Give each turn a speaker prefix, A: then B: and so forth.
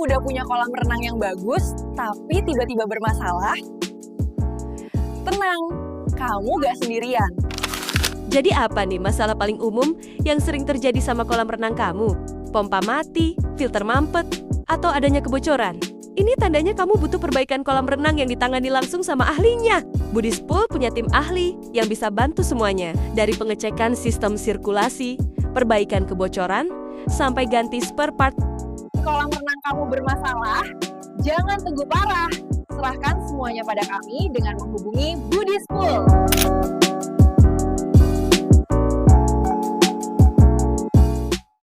A: udah punya kolam renang yang bagus, tapi tiba-tiba bermasalah? Tenang, kamu gak sendirian.
B: Jadi apa nih masalah paling umum yang sering terjadi sama kolam renang kamu? Pompa mati, filter mampet, atau adanya kebocoran? Ini tandanya kamu butuh perbaikan kolam renang yang ditangani langsung sama ahlinya. Buddhist Pool punya tim ahli yang bisa bantu semuanya. Dari pengecekan sistem sirkulasi, perbaikan kebocoran, sampai ganti spare part.
A: Kolam renang kamu bermasalah, jangan tunggu parah. Serahkan semuanya pada kami dengan menghubungi Buddhist Pool.